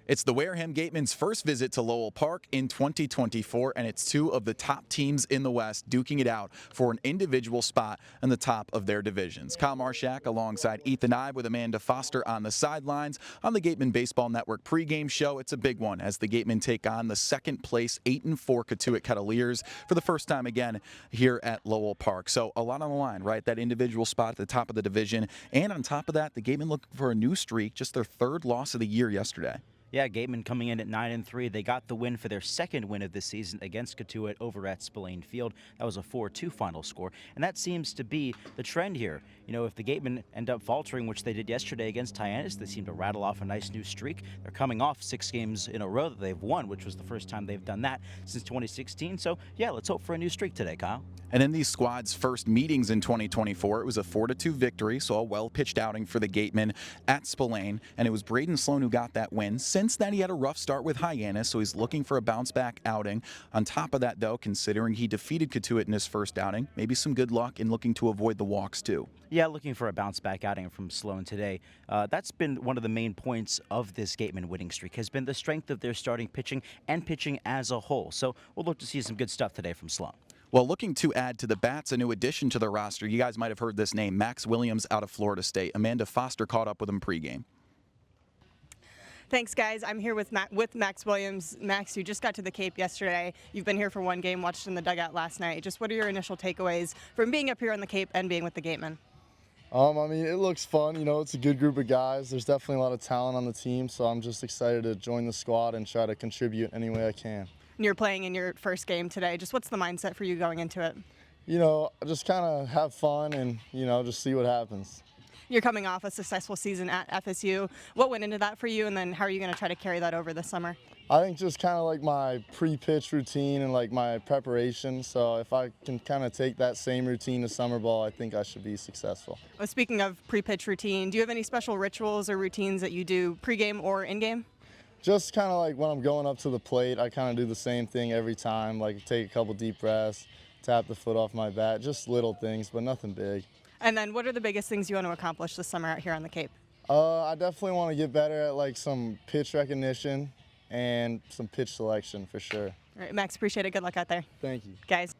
It's the Wareham Gatemen's first visit to Lowell Park in 2024, and it's two of the top teams in the West duking it out for an individual spot in the top of their divisions. Kyle Marshak alongside Ethan Ibe with Amanda Foster on the sidelines on the Gatemen Baseball Network pregame show. It's a big one as the Gatemen take on the second place 8-4 Cotuit Kettleers for the first time again here at Lowell Park. So a lot on the line, right? That individual spot at the top of the division, and on top of that, the Gatemen looking for a new streak, just their third loss of the year yesterday. Yeah, Gatemen coming in at 9-3. They got the win for their second win of the season against Cotuit over at Spillane Field. That was a 4-2 final score, and that seems to be the trend here. You know, if the Gatemen end up faltering, which they did yesterday against Hyannis, they seem to rattle off a nice new streak. They're coming off 6 games in a row that they've won, which was the first time they've done that since 2016. So, yeah, let's hope for a new streak today, Kyle. And in these squads' first meetings in 2024, it was a 4-2 victory, so a well-pitched outing for the Gatemen at Spillane, and it was Braden Sloan who got that win. Since then, he had a rough start with Hyannis, so he's looking for a bounce-back outing. On top of that, though, considering he defeated Cotuit in his first outing, maybe some good luck in looking to avoid the walks, too. Yeah, looking for a bounce-back outing from Sloan today. That's been one of the main points of this Gatemen winning streak, has been the strength of their starting pitching and pitching as a whole. So we'll look to see some good stuff today from Sloan. Well, looking to add to the bats a new addition to the roster, you guys might have heard this name, Max Williams out of Florida State. Amanda Foster caught up with him pregame. Thanks, guys. I'm here with Max Williams. Max, you just got to the Cape yesterday. You've been here for one game, watched in the dugout last night. Just what are your initial takeaways from being up here on the Cape and being with the Gatemen? I mean, it looks fun. You know, it's a good group of guys. There's definitely a lot of talent on the team, so I'm just excited to join the squad and try to contribute any way I can. And you're playing in your first game today. Just what's the mindset for you going into it? You know, just kind of have fun and, you know, just see what happens. You're coming off a successful season at FSU. What went into that for you, and then how are you going to try to carry that over this summer? I think just kind of like my pre-pitch routine and like my preparation. So if I can kind of take that same routine to summer ball, I think I should be successful. Well, speaking of pre-pitch routine, do you have any special rituals or routines that you do pregame or in-game? Just kind of like when I'm going up to the plate, I kind of do the same thing every time, like take a couple deep breaths, tap the foot off my bat, just little things, but nothing big. And then what are the biggest things you want to accomplish this summer out here on the Cape? I definitely want to get better at like some pitch recognition and some pitch selection for sure. All right, Max, appreciate it. Good luck out there. Thank you. Guys.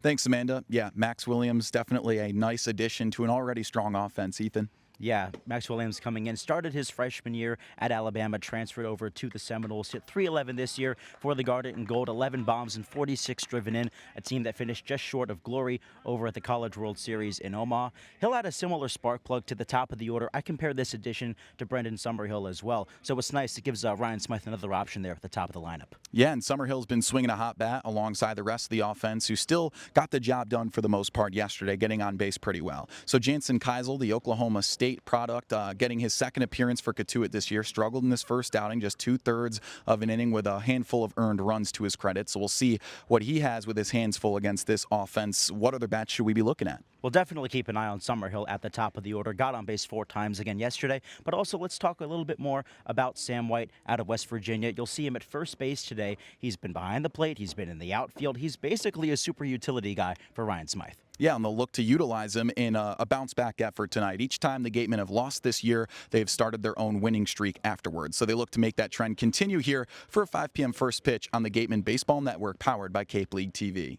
Thanks, Amanda. Yeah, Max Williams, definitely a nice addition to an already strong offense. Ethan? Yeah, Max Williams coming in, started his freshman year at Alabama, transferred over to the Seminoles, hit .311 this year for the Garnet and Gold, 11 bombs and 46 driven in, a team that finished just short of glory over at the College World Series in Omaha. He'll add a similar spark plug to the top of the order. I compare this addition to Brendan Summerhill as well, so it's nice. It gives Ryan Smythe another option there at the top of the lineup. Yeah, and Summerhill's been swinging a hot bat alongside the rest of the offense, who still got the job done for the most part yesterday, getting on base pretty well. So Jansen Keisel, the Oklahoma State product, getting his second appearance for Cotuit this year, struggled in this first outing, just 2/3 of an inning with a handful of earned runs to his credit. So we'll see what he has with his hands full against this offense. What other bats should we be looking at? We'll definitely keep an eye on Summerhill at the top of the order. Got on base 4 times again yesterday. But also let's talk a little bit more about Sam White out of West Virginia. You'll see him at first base today. He's been behind the plate. He's been in the outfield. He's basically a super utility guy for Ryan Smythe. Yeah, and they'll look to utilize him in a bounce-back effort tonight. Each time the Gatemen have lost this year, they've started their own winning streak afterwards. So they look to make that trend continue here for a 5 p.m. first pitch on the Gatemen Baseball Network, powered by Cape League TV.